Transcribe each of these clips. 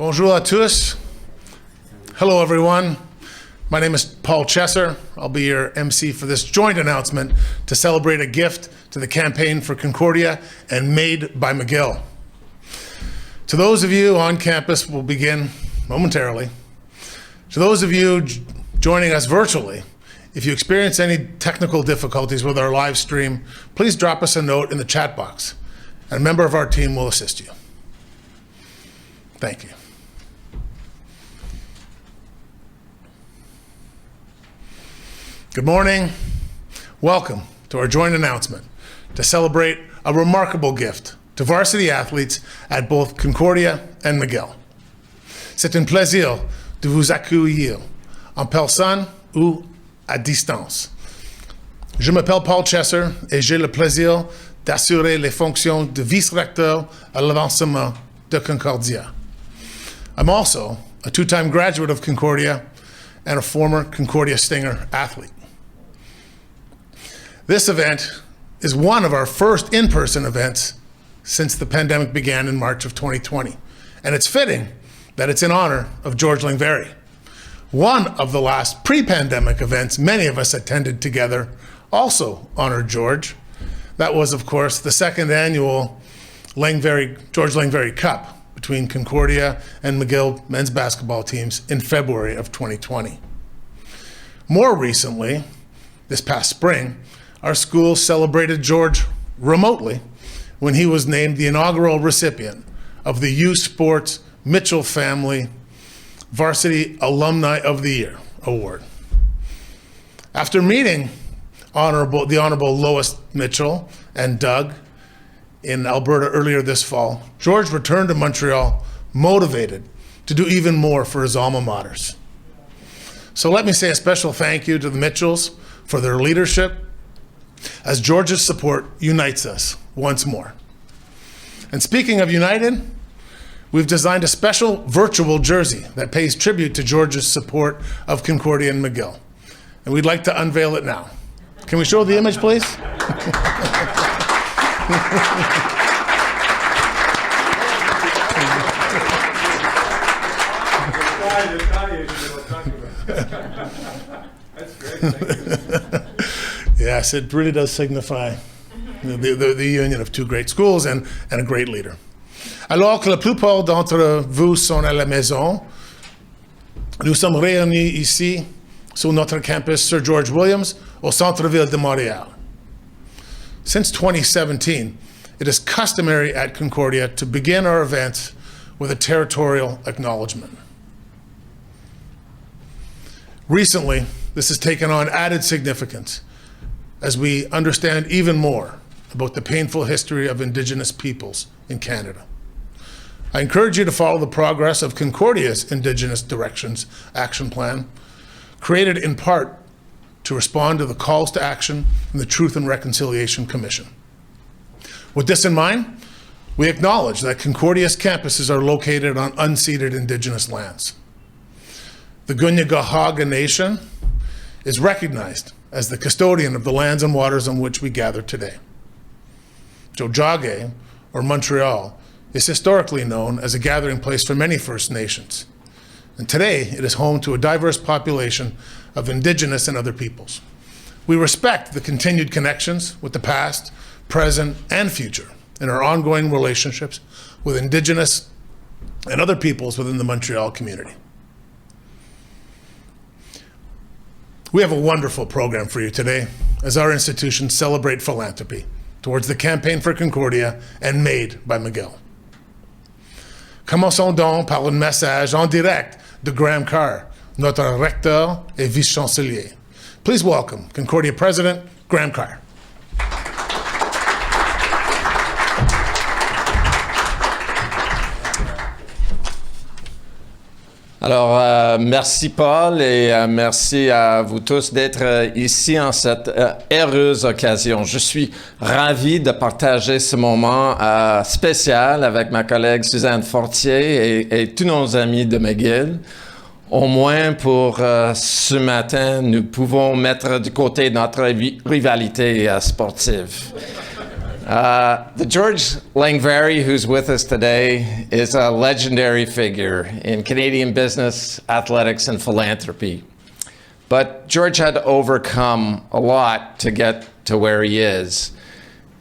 Bonjour à tous. Hello, everyone. My name is Paul Chesser. I'll be your MC for this joint announcement to celebrate a gift to the Campaign for Concordia and Made by McGill. To those of you on campus, we'll begin momentarily. To those of you joining us virtually, if you experience any technical difficulties with our live stream, please drop us a note in the chat box, and a member of our team will assist you. Thank you. Good morning. Welcome to our joint announcement to celebrate a remarkable gift to varsity athletes at both Concordia and McGill. C'est un plaisir de vous accueillir en personne ou à distance. Je m'appelle Paul Chesser et j'ai le plaisir d'assurer les fonctions de vice-recteur à l'avancement de Concordia. I'm also a two-time graduate of Concordia and a former Concordia Stinger athlete. This event is one of our first in-person events since the pandemic began in March of 2020. And it's fitting that it's in honor of George Lengvari. One of the last pre-pandemic events many of us attended together also honored George. That was, of course, the second annual George Lengvari Cup between Concordia and McGill men's basketball teams in February of 2020. More recently, this past spring, our school celebrated George remotely when he was named the inaugural recipient of the U Sports Mitchell Family Varsity Alumni of the Year Award. After meeting the Honorable Lois Mitchell and Doug in Alberta earlier this fall, George returned to Montreal motivated to do even more for his alma maters. So let me say a special thank you to the Mitchells for their leadership, as George's support unites us once more. And speaking of united, we've designed a special virtual jersey that pays tribute to George's support of Concordia and McGill. And we'd like to unveil it now. Can we show the image, please? That's great. Thank you. Yes, it really does signify the union of two great schools and a great leader. Alors que la plupart d'entre vous sont à la maison, nous sommes réunis ici sur notre campus Sir George Williams au centre-ville de Montréal. Since 2017, it is customary at Concordia to begin our events with a territorial acknowledgement. Recently, this has taken on added significance as we understand even more about the painful history of Indigenous peoples in Canada. I encourage you to follow the progress of Concordia's Indigenous Directions Action Plan, created in part to respond to the calls to action in the Truth and Reconciliation Commission. With this in mind, we acknowledge that Concordia's campuses are located on unceded Indigenous lands. The Gunyagahaga Nation is recognized as the custodian of the lands and waters on which we gather today. Tiohtià:ke, or Montreal, is historically known as a gathering place for many First Nations. And today, it is home to a diverse population of Indigenous and other peoples. We respect the continued connections with the past, present, and future in our ongoing relationships with Indigenous and other peoples within the Montreal community. We have a wonderful program for you today as our institutions celebrate philanthropy towards the Campaign for Concordia and Made by McGill. Commençons donc par un message en direct de Graham Carr, notre recteur et vice-chancelier. Please welcome Concordia President Graham Carr. Alors, merci Paul et merci à vous tous d'être ici en cette heureuse occasion. Je suis ravi de partager ce moment spécial avec ma collègue Suzanne Fortier et tous nos amis de McGill. Au moins pour ce matin, nous pouvons mettre de côté notre rivalité sportive. The George Lengvari who's with us today is a legendary figure in Canadian business, athletics, and philanthropy. But George had to overcome a lot to get to where he is.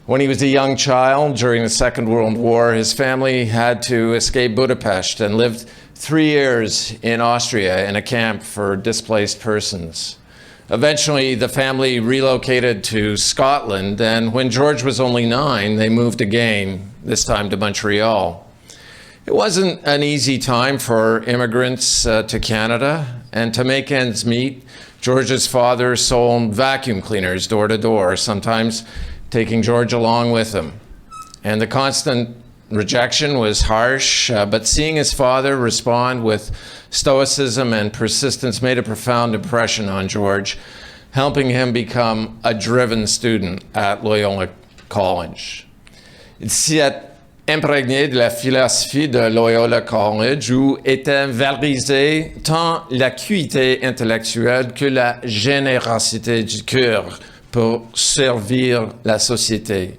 When he was a young child during the Second World War, his family had to escape Budapest and lived 3 years in Austria in a camp for displaced persons. Eventually, the family relocated to Scotland, and when George was only 9, they moved again, this time to Montreal. It wasn't an easy time for immigrants to Canada, and to make ends meet, George's father sold vacuum cleaners door to door, sometimes taking George along with him. And the constant rejection was harsh, but seeing his father respond with stoicism and persistence made a profound impression on George, helping him become a driven student at Loyola College. Il s'y est imprégné de la philosophie de Loyola College où était valorisée tant l'acuité intellectuelle que la générosité du cœur pour servir la société.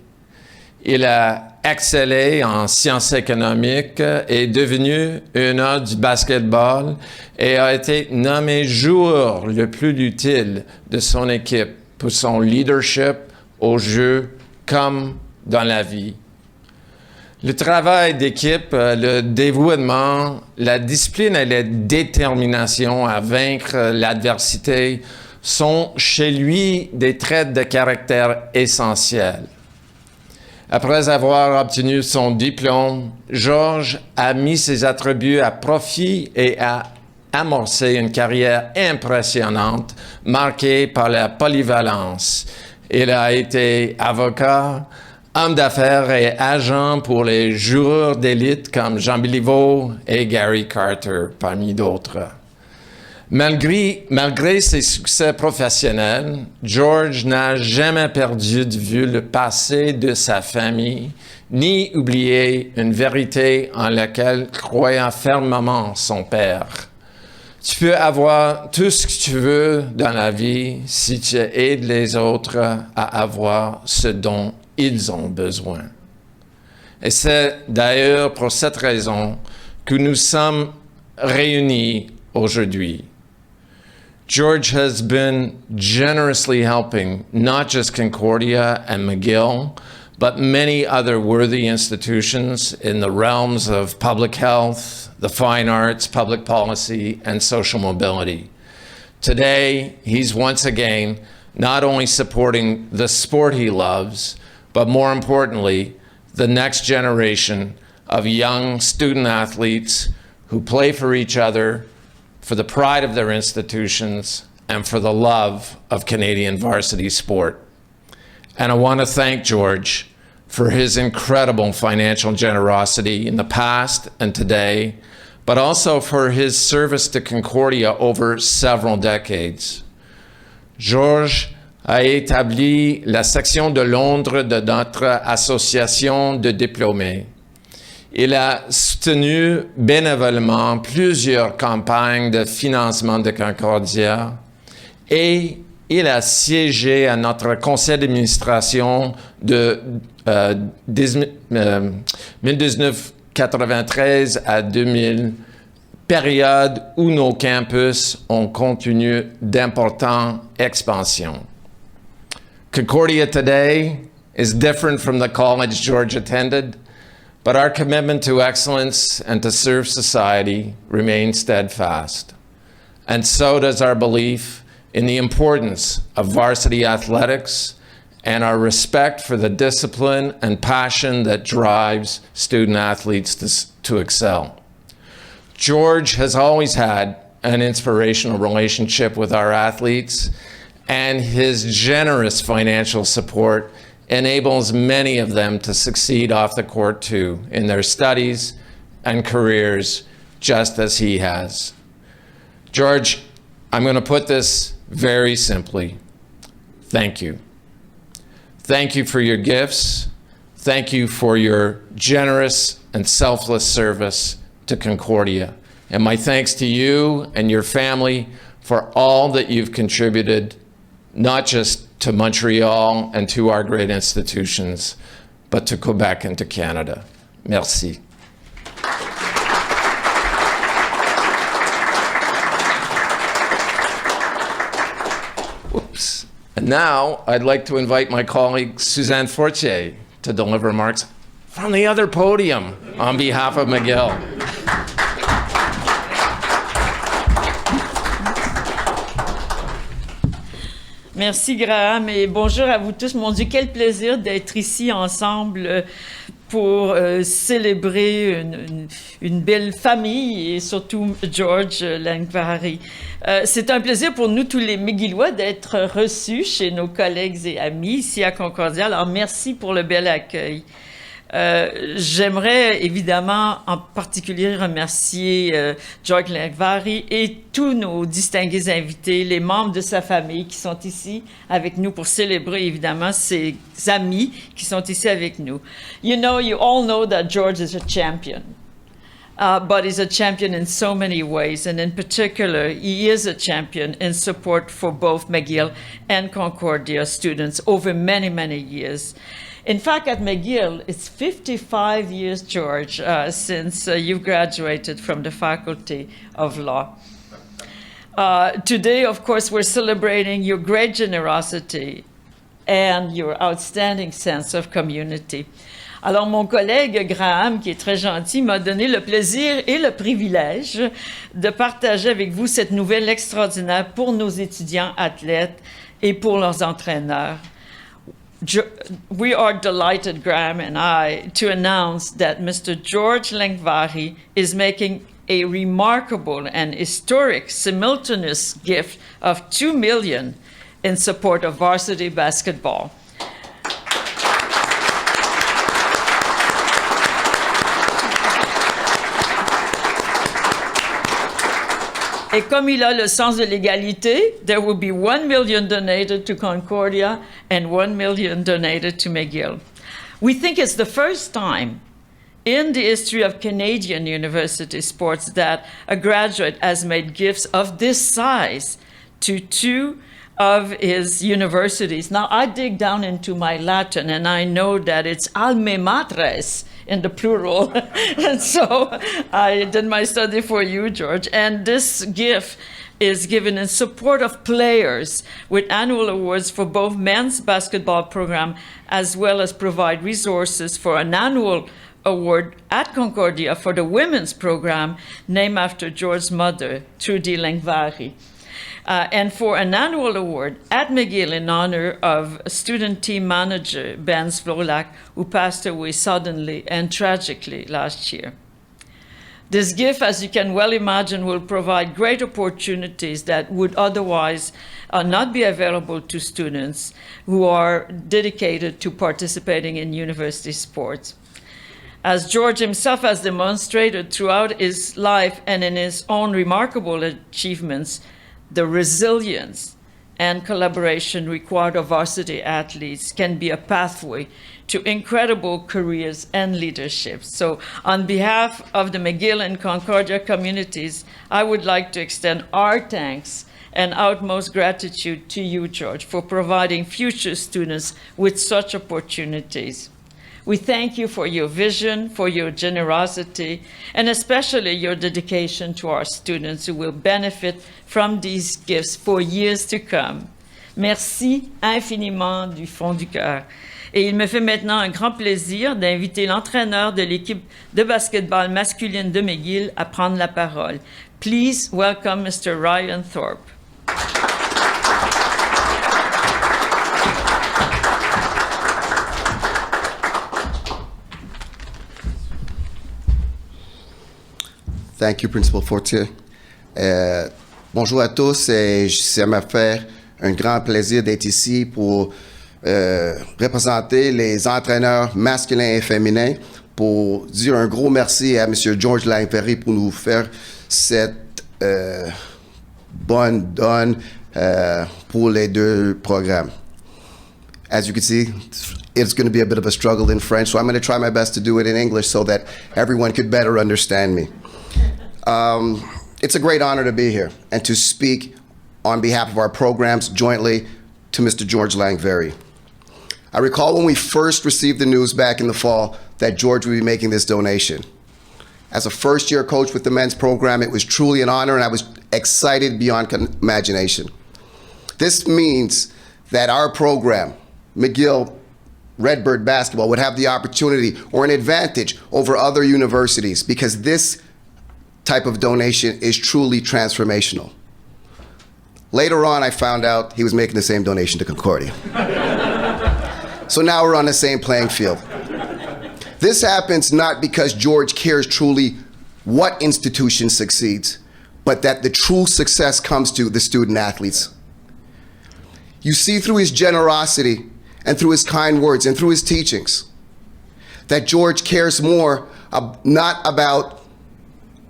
Il a excellé en sciences économiques, est devenu un homme du basketball et a été nommé joueur le plus utile de son équipe pour son leadership au jeu comme dans la vie. Le travail d'équipe, le dévouement, la discipline et la détermination à vaincre l'adversité sont chez lui des traits de caractère essentiels. Après avoir obtenu son diplôme, Georges a mis ses attributs à profit et a amorcé une carrière impressionnante marquée par la polyvalence. Il a été avocat, homme d'affaires et agent pour les joueurs d'élite comme Jean Béliveau et Gary Carter, parmi d'autres. Malgré ses succès professionnels, George n'a jamais perdu de vue le passé de sa famille, ni oublié une vérité en laquelle croyait fermement son père. Tu peux avoir tout ce que tu veux dans la vie si tu aides les autres à avoir ce dont ils ont besoin. Et c'est d'ailleurs pour cette raison que nous sommes réunis aujourd'hui. George has been generously helping not just Concordia and McGill, but many other worthy institutions in the realms of public health, the fine arts, public policy, and social mobility. Today, he's once again not only supporting the sport he loves, but more importantly, the next generation of young student athletes who play for each other, for the pride of their institutions, and for the love of Canadian varsity sport. And I want to thank George for his incredible financial generosity in the past and today, but also for his service to Concordia over several decades. George a établi la section de Londres de notre association de diplômés. Il a soutenu bénévolement plusieurs campagnes de financement de Concordia et il a siégé à notre conseil d'administration de 1993 à 2000, période où nos campus ont connu d'importantes expansions. Concordia today is different from the college George attended, but our commitment to excellence and to serve society remains steadfast. And so does our belief in the importance of varsity athletics and our respect for the discipline and passion that drives student athletes to excel. George has always had an inspirational relationship with our athletes, and his generous financial support enables many of them to succeed off the court too, in their studies and careers, just as he has. George, I'm going to put this very simply. Thank you. Thank you for your gifts. Thank you for your generous and selfless service to Concordia. And my thanks to you and your family for all that you've contributed, not just to Montreal and to our great institutions, but to Quebec and to Canada. Merci. Oops. And now I'd like to invite my colleague Suzanne Fortier to deliver remarks from the other podium on behalf of McGill. Merci Graham et bonjour à vous tous. Mon Dieu, quel plaisir d'être ici ensemble pour célébrer une belle famille et surtout George Lengvari. C'est un plaisir pour nous tous les McGillois d'être reçus chez nos collègues et amis ici à Concordia. Alors merci pour le bel accueil. J'aimerais évidemment en particulier remercier George Lengvari et tous nos distingués invités, les membres de sa famille qui sont ici avec nous pour célébrer évidemment ses amis qui sont ici avec nous. You all know that George is a champion. But he's a champion in so many ways, and in particular, he is a champion in support for both McGill and Concordia students over many, many years. In fact, at McGill, it's 55 years, George, since you've graduated from the Faculty of Law. Today, of course, we're celebrating your great generosity and your outstanding sense of community. Alors, mon collègue Graham, qui est très gentil, m'a donné le plaisir et le privilège de partager avec vous cette nouvelle extraordinaire pour nos étudiants athlètes et pour leurs entraîneurs. We are delighted, Graham and I, to announce that Mr. George Lengvari is making a remarkable and historic simultaneous gift of $2 million in support of varsity basketball. Et comme il a le sens de l'égalité, there will be $1 million donated to Concordia and $1 million donated to McGill. We think it's the first time in the history of Canadian university sports that a graduate has made gifts of this size to two of his universities. Now, I dig down into my Latin, and I know that it's alma matres in the plural. And so I did my study for you, George. And this gift is given in support of players with annual awards for both men's basketball program as well as provide resources for an annual award at Concordia for the women's program named after George's mother, Trudy Lengvari. And for an annual award at McGill in honor of student team manager Ben Svlolak, who passed away suddenly and tragically last year. This gift, as you can well imagine, will provide great opportunities that would otherwise not be available to students who are dedicated to participating in university sports. As George himself has demonstrated throughout his life and in his own remarkable achievements, the resilience and collaboration required of varsity athletes can be a pathway to incredible careers and leadership. So on behalf of the McGill and Concordia communities, I would like to extend our thanks and utmost gratitude to you, George, for providing future students with such opportunities. We thank you for your vision, for your generosity, and especially your dedication to our students who will benefit from these gifts for years to come. Merci infiniment du fond du cœur. Et il me fait maintenant un grand plaisir d'inviter l'entraîneur de l'équipe de basketball masculine de McGill à prendre la parole. Please welcome Mr. Ryan Thorpe. Thank you, Principal Fortier. Bonjour à tous et ça m'a fait un grand plaisir d'être ici pour représenter les entraîneurs masculins et féminins pour dire un gros merci à M. George Lengvari pour nous faire cette bonne donne pour les deux programmes. As you can see, it's going to be a bit of a struggle in French, so I'm going to try my best to do it in English so that everyone could better understand me. It's a great honor to be here and to speak on behalf of our programs jointly to Mr. George Lengvari. I recall when we first received the news back in the fall that George would be making this donation. As a first-year coach with the men's program, it was truly an honor, and I was excited beyond imagination. This means that our program, McGill Redbird Basketball, would have the opportunity or an advantage over other universities because this type of donation is truly transformational. Later on, I found out he was making the same donation to Concordia. So now we're on the same playing field. This happens not because George cares truly what institution succeeds, but that the true success comes to the student athletes. You see through his generosity and through his kind words and through his teachings that George cares more not about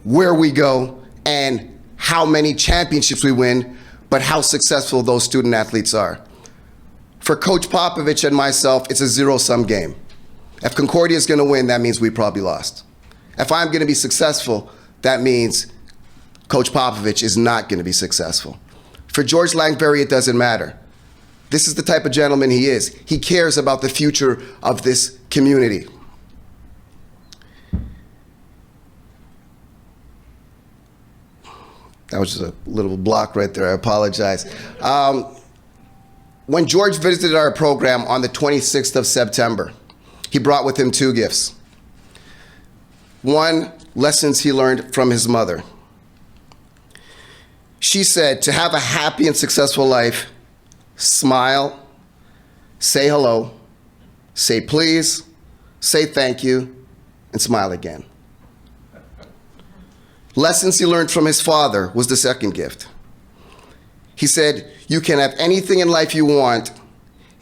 where we go and how many championships we win, but how successful those student athletes are. For Coach Popovich and myself, it's a zero-sum game. If Concordia is going to win, that means we probably lost. If I'm going to be successful, that means Coach Popovich is not going to be successful. For George Lengvari, it doesn't matter. This is the type of gentleman he is. He cares about the future of this community. That was just a little block right there, I apologize. When George visited our program on the 26th of September, he brought with him two gifts. One, lessons he learned from his mother. She said, to have a happy and successful life, smile, say hello, say please, say thank you, and smile again. Lessons he learned from his father was the second gift. He said, you can have anything in life you want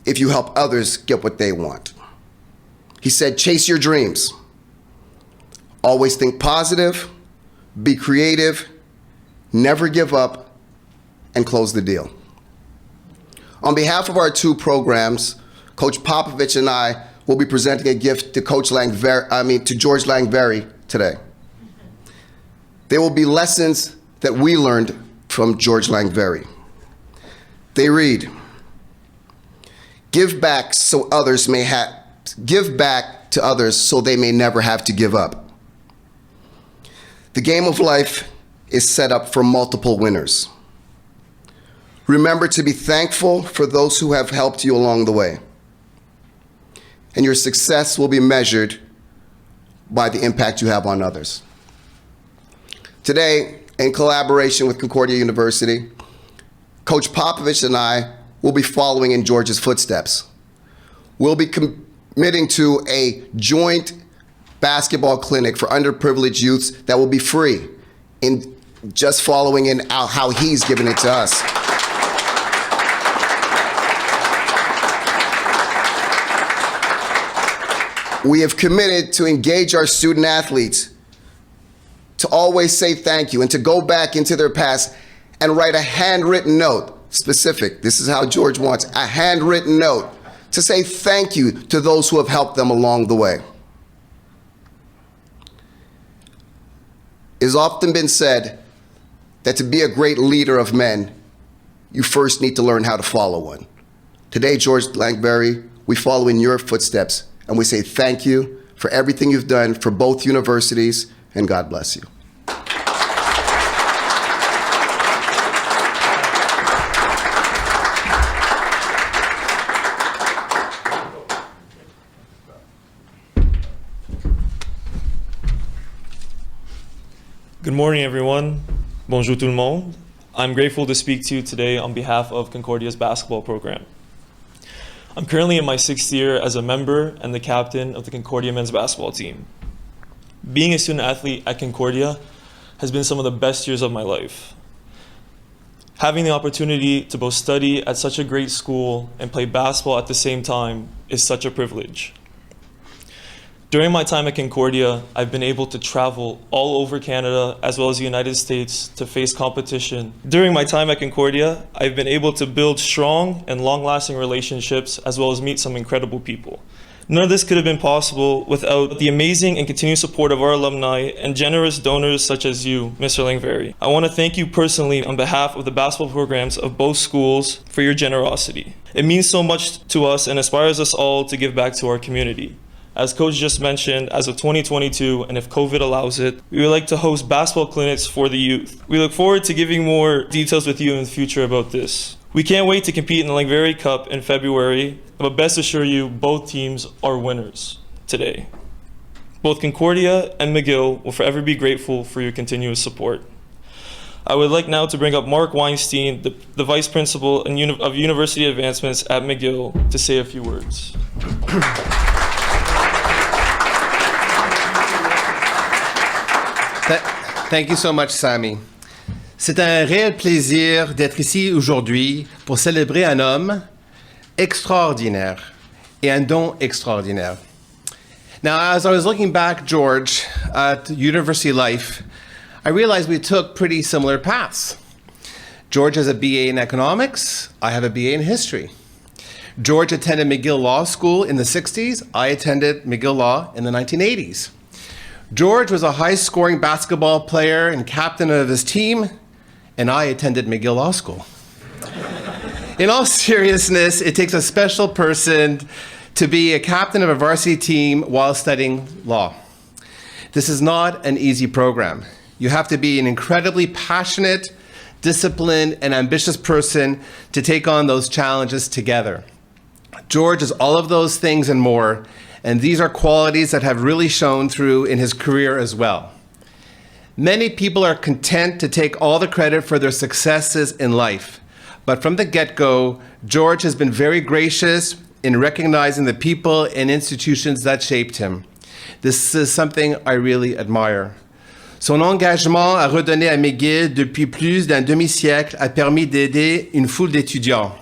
if you help others get what they want. He said, chase your dreams. Always think positive, be creative, never give up, and close the deal. On behalf of our two programs, Coach Popovich and I will be presenting a gift to George Lengvari today. There will be lessons that we learned from George Lengvari. They read, give back to others so they may never have to give up. The game of life is set up for multiple winners. Remember to be thankful for those who have helped you along the way. And your success will be measured by the impact you have on others. Today, in collaboration with Concordia University, Coach Popovich and I will be following in George's footsteps. We'll be committing to a joint basketball clinic for underprivileged youths that will be free, in just following in how he's given it to us. We have committed to engage our student athletes, to always say thank you, and to go back into their past and write a handwritten note, specific, this is how George wants, a handwritten note, to say thank you to those who have helped them along the way. It has often been said that to be a great leader of men, you first need to learn how to follow one. Today, George Lengvari, we follow in your footsteps, and we say thank you for everything you've done for both universities, and God bless you. Good morning, everyone. Bonjour tout le monde. I'm grateful to speak to you today on behalf of Concordia's basketball program. I'm currently in my 6th year as a member and the captain of the Concordia men's basketball team. Being a student athlete at Concordia has been some of the best years of my life. Having the opportunity to both study at such a great school and play basketball at the same time is such a privilege. During my time at Concordia, I've been able to travel all over Canada as well as the United States to face competition. During my time at Concordia, I've been able to build strong and long-lasting relationships as well as meet some incredible people. None of this could have been possible without the amazing and continued support of our alumni and generous donors such as you, Mr. Lengvari. I want to thank you personally on behalf of the basketball programs of both schools for your generosity. It means so much to us and inspires us all to give back to our community. As Coach just mentioned, as of 2022, and if COVID allows it, we would like to host basketball clinics for the youth. We look forward to giving more details with you in the future about this. We can't wait to compete in the Lengvari Cup in February, but best assure you, both teams are winners today. Both Concordia and McGill will forever be grateful for your continuous support. I would like now to bring up Mark Weinstein, the Vice Principal of University Advancements at McGill, to say a few words. Thank you so much, Sammy. C'est un réel plaisir d'être ici aujourd'hui pour célébrer un homme extraordinaire et un don extraordinaire. Now, as I was looking back, George, at university life, I realized we took pretty similar paths. George has a BA in economics. I have a BA in history. George attended McGill Law School in the 60s. I attended McGill Law in the 1980s. George was a high-scoring basketball player and captain of his team, and I attended McGill Law School. In all seriousness, it takes a special person to be a captain of a varsity team while studying law. This is not an easy program. You have to be an incredibly passionate, disciplined, and ambitious person to take on those challenges together. George is all of those things and more, and these are qualities that have really shown through in his career as well. Many people are content to take all the credit for their successes in life, but from the get-go, George has been very gracious in recognizing the people and institutions that shaped him. This is something I really admire. Son engagement à redonner à McGill depuis plus d'un demi-siècle a permis d'aider une foule d'étudiants.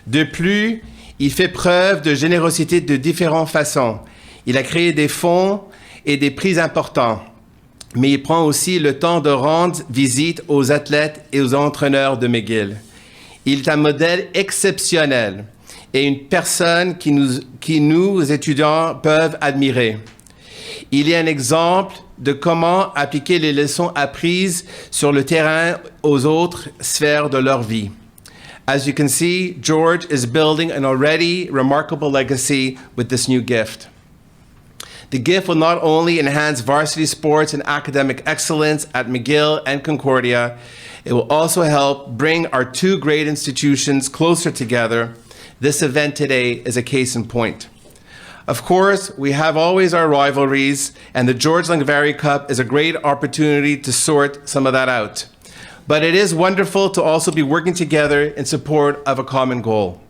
De plus, il fait preuve de générosité de différentes façons. Il a créé des fonds et des prix importants, mais il prend aussi le temps de rendre visite aux athlètes et aux entraîneurs de McGill. Il est un modèle exceptionnel et une personne qui nous étudiants, peuvent admirer. Il est un exemple de comment appliquer les leçons apprises sur le terrain aux autres sphères de leur vie. As you can see, George is building an already remarkable legacy with this new gift. The gift will not only enhance varsity sports and academic excellence at McGill and Concordia, it will also help bring our two great institutions closer together. This event today is a case in point. Of course, we have always our rivalries, and the George Lengvari Cup is a great opportunity to sort some of that out. But it is wonderful to also be working together in support of a common goal.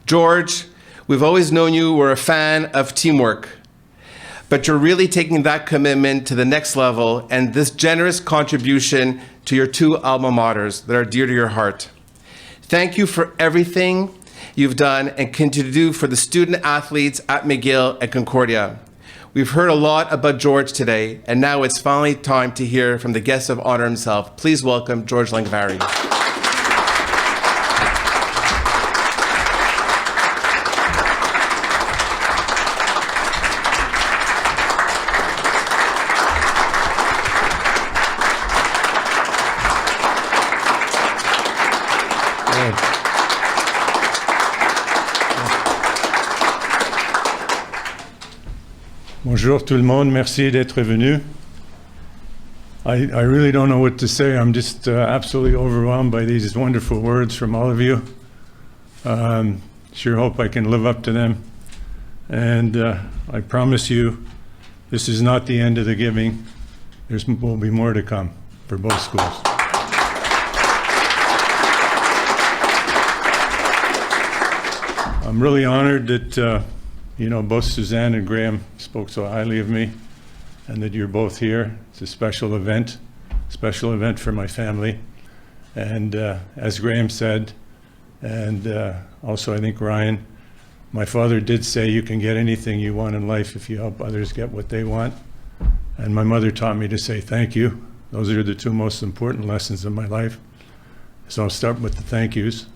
George, we've always known you were a fan of teamwork, but you're really taking that commitment to the next level and this generous contribution to your two alma maters that are dear to your heart. Thank you for everything you've done and continue to do for the student athletes at McGill and Concordia. We've heard a lot about George today, and now it's finally time to hear from the guest of honor himself. Please welcome George Lengvari. Bonjour tout le monde, merci d'être venu. I really don't know what to say. I'm just absolutely overwhelmed by these wonderful words from all of you. Sure hope I can live up to them. And I promise you, this is not the end of the giving. There will be more to come for both schools. I'm really honored that both Suzanne and Graham spoke so highly of me, and that you're both here. It's a special event for my family. And as Graham said, and also I think Ryan, my father did say you can get anything you want in life if you help others get what they want. And my mother taught me to say thank you. Those are the two most important lessons in my life. So I'll start with the thank yous.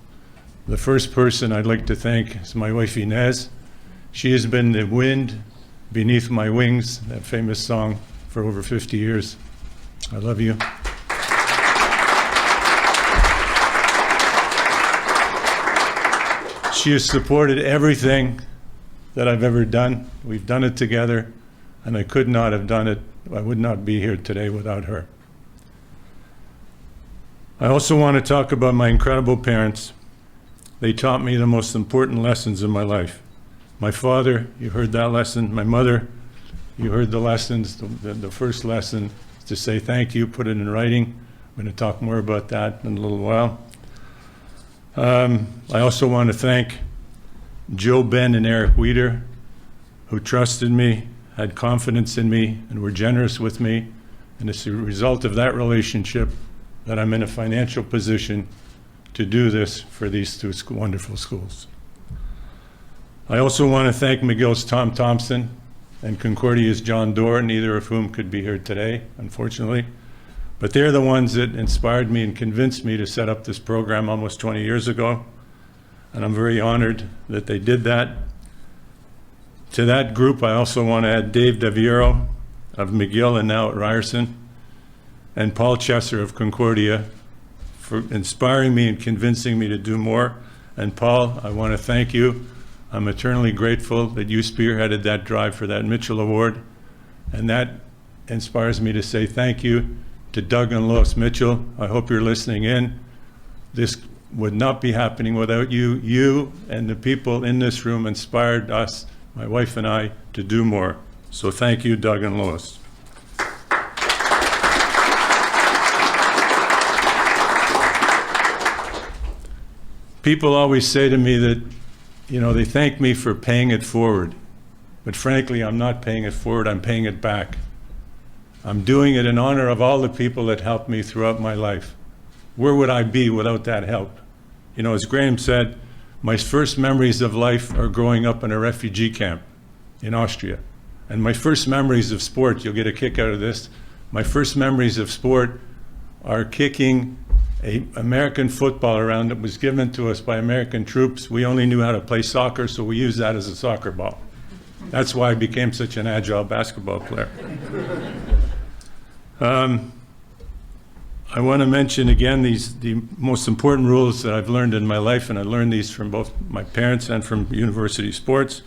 The first person I'd like to thank is my wife Inez. She has been the wind beneath my wings, that famous song, for over 50 years. I love you. She has supported everything that I've ever done. We've done it together, and I could not have done it. I would not be here today without her. I also want to talk about my incredible parents. They taught me the most important lessons in my life. My father, you heard that lesson. My mother, you heard the lessons. The first lesson is to say thank you, put it in writing. I'm going to talk more about that in a little while. I also want to thank Joe, Ben, and Eric Weider, who trusted me, had confidence in me, and were generous with me. And it's a result of that relationship that I'm in a financial position to do this for these two wonderful schools. I also want to thank McGill's Tom Thompson and Concordia's John Dorr, neither of whom could be here today, unfortunately. But they're the ones that inspired me and convinced me to set up this program almost 20 years ago. And I'm very honored that they did that. To that group, I also want to add Dave Daviero of McGill and now at Ryerson, and Paul Chesser of Concordia for inspiring me and convincing me to do more. And Paul, I want to thank you. I'm eternally grateful that you spearheaded that drive for that Mitchell Award. And that inspires me to say thank you to Doug and Lois Mitchell. I hope you're listening in. This would not be happening without you. You and the people in this room inspired us, my wife and I, to do more. So thank you, Doug and Lois. People always say to me that, you know, they thank me for paying it forward. But frankly, I'm not paying it forward, I'm paying it back. I'm doing it in honor of all the people that helped me throughout my life. Where would I be without that help? You know, as Graham said, my first memories of life are growing up in a refugee camp in Austria. And my first memories of sport, you'll get a kick out of this, my first memories of sport are kicking an American football around that was given to us by American troops. We only knew how to play soccer, so we used that as a soccer ball. That's why I became such an agile basketball player. I want to mention again the most important rules that I've learned in my life, and I learned these from both my parents and from university sports.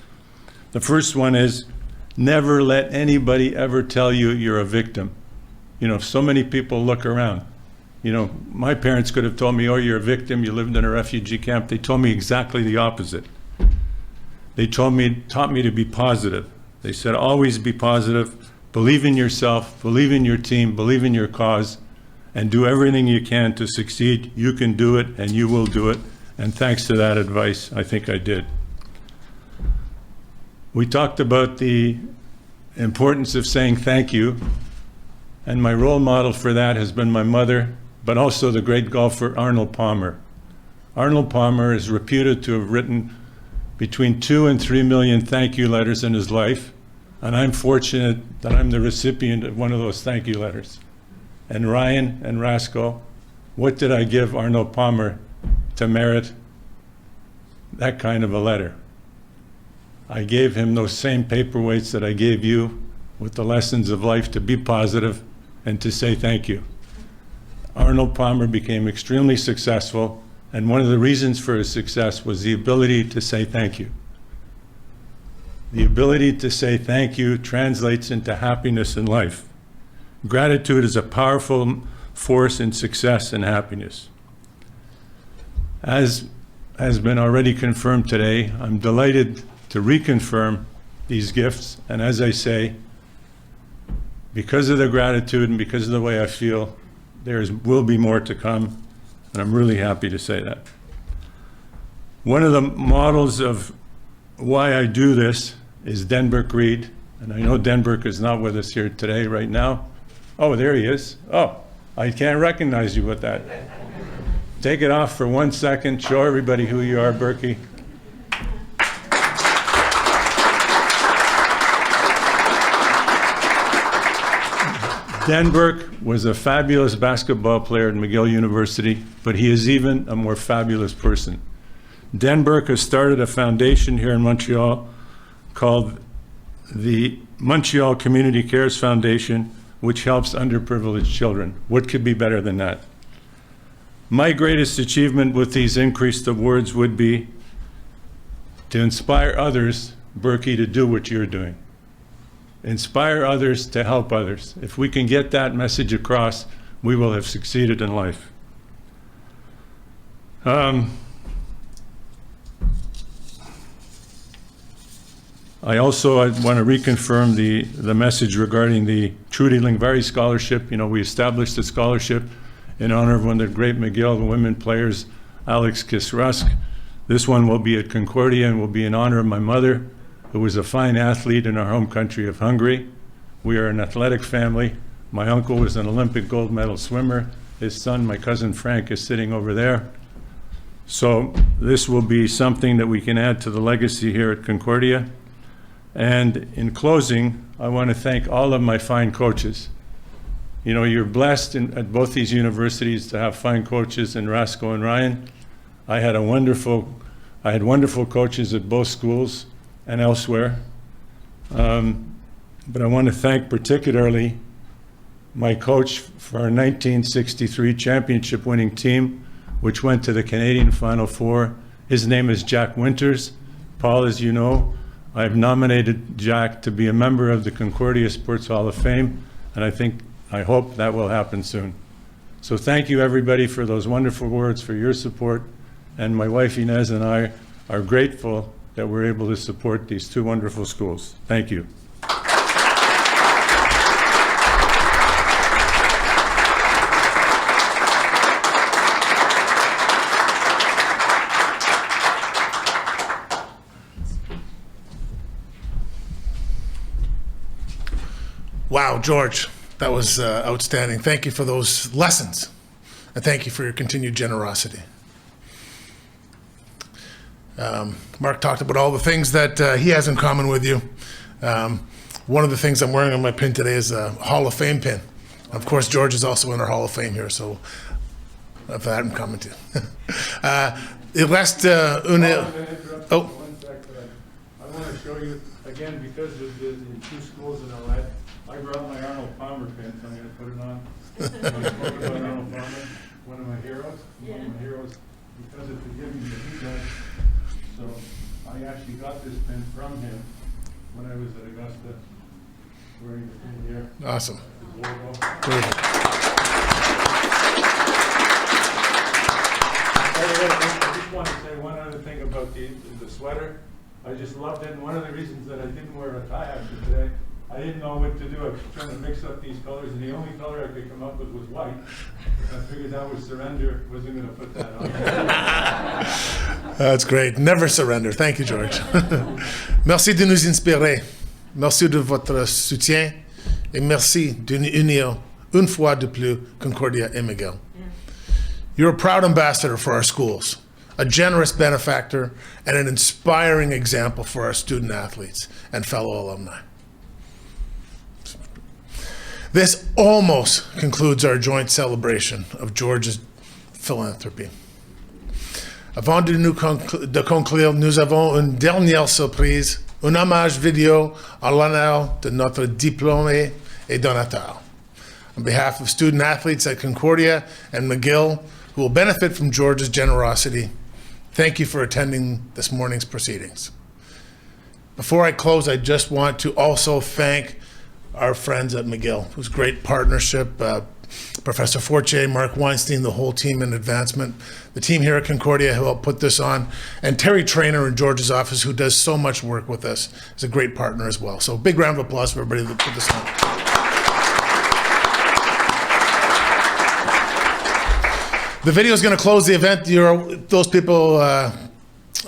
The first one is never let anybody ever tell you you're a victim. You know, so many people look around. You know, my parents could have told me, oh, you're a victim, you lived in a refugee camp. They told me exactly the opposite. They taught me to be positive. They said, always be positive, believe in yourself, believe in your team, believe in your cause, and do everything you can to succeed. You can do it, and you will do it. And thanks to that advice, I think I did. We talked about the importance of saying thank you, and my role model for that has been my mother, but also the great golfer Arnold Palmer. Arnold Palmer is reputed to have written between 2 and 3 million thank you letters in his life, and I'm fortunate that I'm the recipient of one of those thank you letters. And Ryan and Rascal, what did I give Arnold Palmer to merit that kind of a letter? I gave him those same paperweights that I gave you with the lessons of life, to be positive and to say thank you. Arnold Palmer became extremely successful, and one of the reasons for his success was the ability to say thank you. The ability to say thank you translates into happiness in life. Gratitude is a powerful force in success and happiness. As has been already confirmed today, I'm delighted to reconfirm these gifts, and as I say, because of the gratitude and because of the way I feel, there will be more to come, and I'm really happy to say that. One of the models of why I do this is Denberk Reed, and I know Denberk is not with us here today right now. Oh, there he is. Oh, I can't recognize you with that. Take it off for 1 second, show everybody who you are, Berkey. Denberk was a fabulous basketball player at McGill University, but he is even a more fabulous person. Denberk has started a foundation here in Montreal called the Montreal Community Cares Foundation, which helps underprivileged children. What could be better than that? My greatest achievement with these increased awards would be to inspire others, Berkey, to do what you're doing. Inspire others to help others. If we can get that message across, we will have succeeded in life. I also want to reconfirm the message regarding the Trudy Lengvari Scholarship. You know, we established a scholarship in honor of one of the great McGill women players, Alex Kiss-Rusk. This one will be at Concordia and will be in honor of my mother, who was a fine athlete in our home country of Hungary. We are an athletic family. My uncle was an Olympic gold medal swimmer. His son, my cousin Frank, is sitting over there. So this will be something that we can add to the legacy here at Concordia. And in closing, I want to thank all of my fine coaches. You know, you're blessed at both these universities to have fine coaches in Rasco and Ryan. I had wonderful coaches at both schools and elsewhere. But I want to thank particularly my coach for our 1963 championship winning team, which went to the Canadian Final Four. His name is Jack Winters. Paul, as you know, I've nominated Jack to be a member of the Concordia Sports Hall of Fame, and I hope that will happen soon. So thank you everybody for those wonderful words, for your support, and my wife Inez and I are grateful that we're able to support these two wonderful schools. Thank you. Wow, George, that was outstanding. Thank you for those lessons, and thank you for your continued generosity. Mark talked about all the things that he has in common with you. One of the things I'm wearing on my pin today is a Hall of Fame pin. Of course, George is also in our Hall of Fame here, so I've had him comment too. Il reste une... Oh. One sec, I want to show you, again, because of the two schools in LA, I brought my Arnold Palmer pin, so I'm going to put it on. I spoke about Arnold Palmer, one of my heroes. Yeah. One of my heroes, because of the giving that he does. So I actually got this pin from him when I was at Augusta, wearing the pin here. Awesome. His logo. Terrific. I just want to say one other thing about the sweater. I just loved it, and one of the reasons that I didn't wear a tie after today, I didn't know what to do. I was trying to mix up these colors, and the only color I could come up with was white. I figured that was surrender. Wasn't going to put that on. That's great. Never surrender. Thank you, George. Merci de nous inspirer. Merci de votre soutien. Et merci d'unir une fois de plus Concordia et McGill. You're a proud ambassador for our schools, a generous benefactor, and an inspiring example for our student athletes and fellow alumni. This almost concludes our joint celebration of George's philanthropy. Avant de conclure, nous avons une dernière surprise, un hommage vidéo en l'honneur de notre diplômé et donateur. On behalf of student athletes at Concordia and McGill who will benefit from George's generosity, thank you for attending this morning's proceedings. Before I close, I just want to also thank our friends at McGill. It was a great partnership. Professor Fortier, Mark Weinstein, the whole team in advancement, the team here at Concordia who helped put this on, and Terry Traynor in George's office, who does so much work with us, is a great partner as well. So big round of applause for everybody that put this on. The video is going to close the event. Those people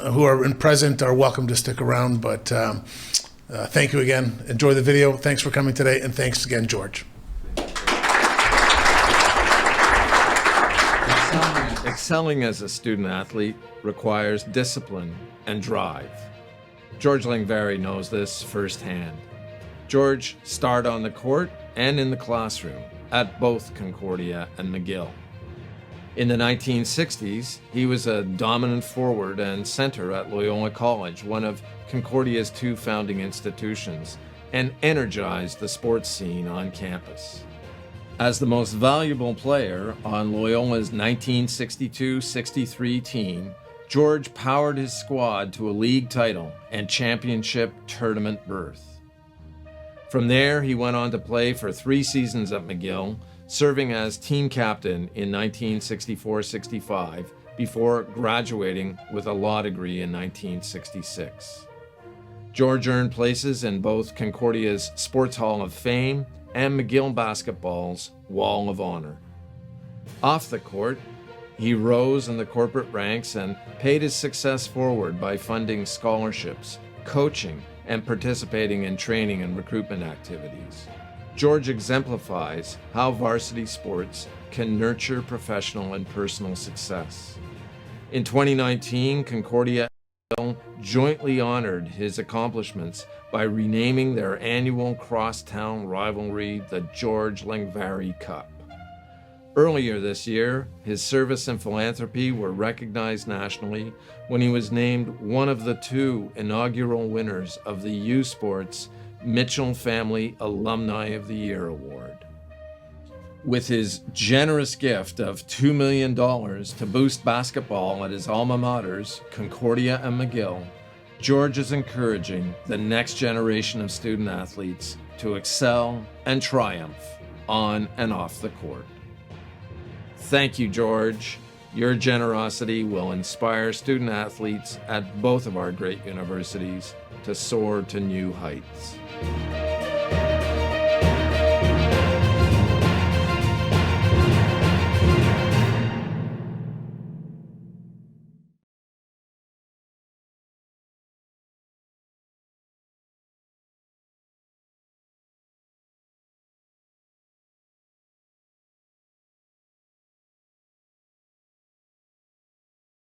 who are present are welcome to stick around, but thank you again. Enjoy the video. Thanks for coming today, and thanks again, George. Excelling as a student athlete requires discipline and drive. George Lengvari knows this firsthand. George starred on the court and in the classroom at both Concordia and McGill. In the 1960s, he was a dominant forward and center at Loyola College, one of Concordia's two founding institutions, and energized the sports scene on campus. As the most valuable player on Loyola's 1962-63 team, George powered his squad to a league title and championship tournament berth. From there, he went on to play for 3 seasons at McGill, serving as team captain in 1964-65 before graduating with a law degree in 1966. George earned places in both Concordia's Sports Hall of Fame and McGill basketball's Wall of Honor. Off the court, he rose in the corporate ranks and paid his success forward by funding scholarships, coaching, and participating in training and recruitment activities. George exemplifies how varsity sports can nurture professional and personal success. In 2019, Concordia jointly honored his accomplishments by renaming their annual crosstown rivalry the George Lengvari Cup. Earlier this year, his service and philanthropy were recognized nationally when he was named one of the 2 inaugural winners of the U Sports Mitchell Family Alumni of the Year Award. With his generous gift of $2 million to boost basketball at his alma maters, Concordia and McGill, George is encouraging the next generation of student athletes to excel and triumph on and off the court. Thank you, George. Your generosity will inspire student athletes at both of our great universities to soar to new heights.